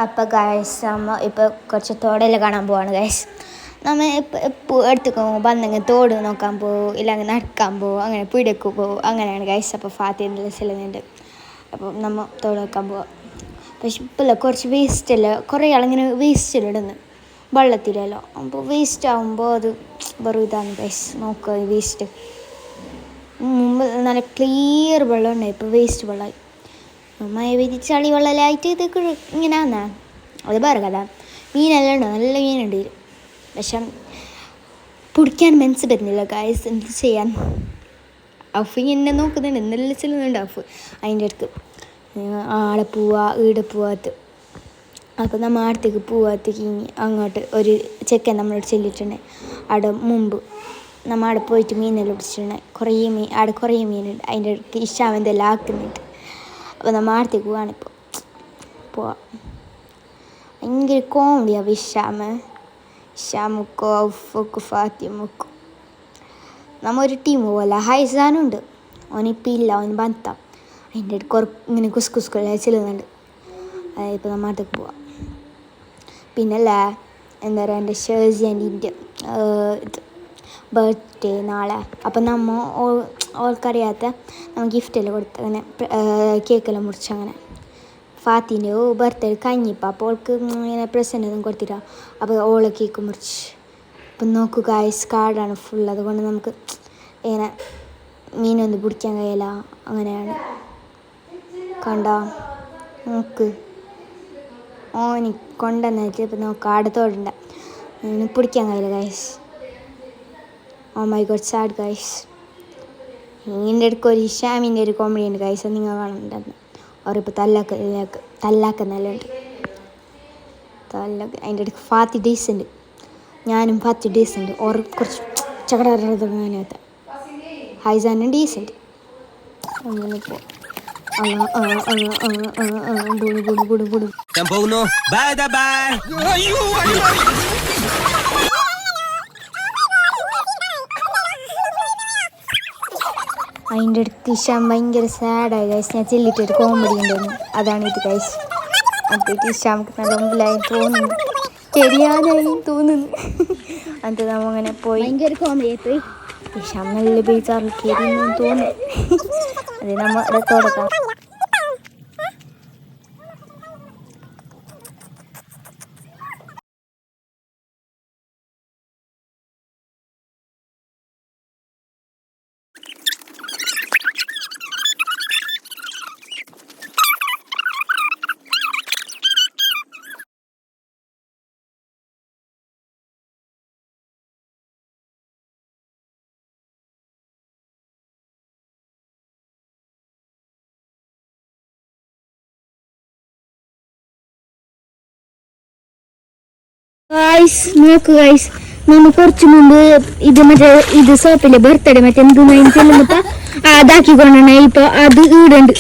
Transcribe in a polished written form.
അപ്പോൾ ഗൈസ് നമ്മൾ ഇപ്പോൾ കുറച്ച് തോടെല്ലാം കാണാൻ പോവാണ് ഗൈസ്. നമ്മൾ ഇപ്പോൾ എടുത്തു വന്നെങ്കിൽ തോട് നോക്കാൻ പോകും, ഇല്ലെങ്കിൽ നടക്കാൻ പോകും, അങ്ങനെ പീടികക്ക് പോകും, അങ്ങനെയാണ് ഗൈസ്. അപ്പോൾ ഫാത്തിൻ്റെ ചെല്ലുന്നുണ്ട്. അപ്പോൾ നമ്മൾ തോട് നോക്കാൻ പോവാം. പക്ഷെ ഇപ്പോഴല്ല കുറച്ച് വേസ്റ്റല്ല, കുറേ ആളിങ്ങനെ വേസ്റ്റെല്ലാം ഇടുന്നു വെള്ളത്തിലല്ലോ. അപ്പോൾ വേസ്റ്റ് ആകുമ്പോൾ അത് വെറും ഇതാണ് ഗൈസ്. നോക്കുക ഈ വേസ്റ്റ് മുമ്പ് നല്ല ക്ലിയർ വെള്ളം ഉണ്ടായി, ഇപ്പോൾ വേസ്റ്റ് വെള്ളമായി. മഴ പെയ്ത് ചളി വെള്ളമായിട്ട് ഇതൊക്കെ ഇങ്ങനെ ആന്നാ അത് വേറെ കഥ. മീനെല്ലാം ഉണ്ടോ, നല്ല മീനുണ്ട്. പക്ഷെ പിടിക്കാൻ മനസ്സ് പറ്റുന്നില്ല ഗൈസ്, എന്ത് ചെയ്യാൻ. അഫ് ഇങ്ങനെ നോക്കുന്നുണ്ട്, നല്ല ചെല്ലുന്നുണ്ട് അഫ് അതിൻ്റെ അടുത്ത്. ആടെ പോവാ ഈടെ പോവാത്ത. അപ്പോൾ നമ്മൾ അടുത്തേക്ക് പോവാത്തേക്ക് അങ്ങോട്ട് ഒരു ചെക്കൻ നമ്മളോട് ചെല്ലിട്ടുണ്ട്. അവിടെ മുമ്പ് നമ്മൾ അവിടെ പോയിട്ട് മീനെല്ലാം പിടിച്ചിട്ടുണ്ട്. അവിടെ കുറേ മീനുണ്ട്. അതിൻ്റെ അടുത്ത് ഇഷാമെന്തെല്ലാം ആക്കുന്നുണ്ട്. അപ്പോൾ നമ്മൾ അടുത്തേക്ക് പോവാണിപ്പോൾ. പോവാം. ഭയങ്കര കോമഡിയാണ് ഇഷാമുക്കോ ഔഫൊക്കെ ഫാത്തിമൊക്കെ. നമ്മൾ ഒരു ടീം പോലെ ഹൈസാനുണ്ട്. ഓനിപ്പോൾ ഇല്ല, ഓൻ ബന്താം. അതിൻ്റെ അടുത്ത് ഇങ്ങനെ കുസ്കുസ്കുള്ള ചെല്ലുന്നുണ്ട്. ഇപ്പോൾ നമ്മൾ അടുത്തേക്ക് പോവാം. പിന്നല്ലേ എന്താ പറയുക, എൻ്റെ ഷേഴ്സിൻ്റെ ഇത് ബർത്ത്ഡേ നാളെ. അപ്പം നമ്മൾ ഓൾക്കറിയാത്ത നമ്മൾ ഗിഫ്റ്റെല്ലാം കൊടുത്ത് അങ്ങനെ കേക്കെല്ലാം മുറിച്ച് അങ്ങനെ. ഫാത്തിൻ്റെ ബർത്ത്ഡേ കഴിഞ്ഞിപ്പോൾ അപ്പോൾ ഓൾക്ക് ഇങ്ങനെ പ്രസൻ്റ് ഒന്നും കൊടുത്തില്ല. അപ്പോൾ ഓളെ കേക്ക് മുറിച്ച്. അപ്പം നോക്കൂ ഗൈസ്, കാർഡാണ് ഫുൾ. അതുകൊണ്ട് നമുക്ക് ഇങ്ങനെ മീനൊന്നും പിടിക്കാൻ കഴിയില്ല. അങ്ങനെയാണ് കണ്ടോ, നോക്ക് ഓനി കൊണ്ടുവന്നിട്ട് ഇപ്പം നോക്ക് അടുത്തോടുണ്ട പിടിക്കാൻ കഴിയില്ല guys. Oh my God, sad guys. ഇതിൻ്റെ അടുക്ക് ഒരു ഹിഷാമിൻ്റെ ഒരു കോമഡി ഉണ്ട് ഗൈസ്, അത് നിങ്ങൾ കാണുന്നുണ്ടെന്ന്. അവരിപ്പോൾ തല്ലാക്കുന്നെല്ലാം ഉണ്ട്. അതിൻ്റെ അടുക്ക് ഫാത്തി ഡീസൻ്റ്, ഞാനും ഫാത്തി ഡീസൻ്റ്. ഓർ കുറച്ച് ചകടാത്ത ഹൈസാനും ഡീസൻ്റ്. അങ്ങനെ പോ ഞാൻ പോകുന്നു. Bye bye. അതിൻ്റെ അടുത്ത് ഇഷാൻ ഭയങ്കര സാഡായി ഗൈസ്. ഞാൻ ചെല്ലിട്ടൊരു കോമഡി ഉണ്ടെന്ന്, അതാണ് ഇത് ഗൈസ്. എന്നിട്ട് ഇഷാമുക്ക് നല്ല മുമ്പിലായി തോന്നുന്നു, ശരിയാതായി തോന്നുന്നു. അത് നമ്മൾ അങ്ങനെ പോയി ഭയങ്കര കോമഡി ആയിപ്പോയി. ഇഷാം നല്ല ബേജാറിൽ കയറിയെന്ന് തോന്നുന്നു. അത് നമ്മൾ തുടക്കാം. ഗൈസ് നോക്ക് ഗൈസ്, നമ്മൾ കുറച്ച് മുമ്പ് ഇത് മറ്റേ ഇത് സോപ്പിലെ ബർത്ത്ഡേ മറ്റേ ചെല്ലുന്നപ്പോ അതാക്കിക്കൊണ്ടാണ്. ഇപ്പൊ അത് ഈടുണ്ട്.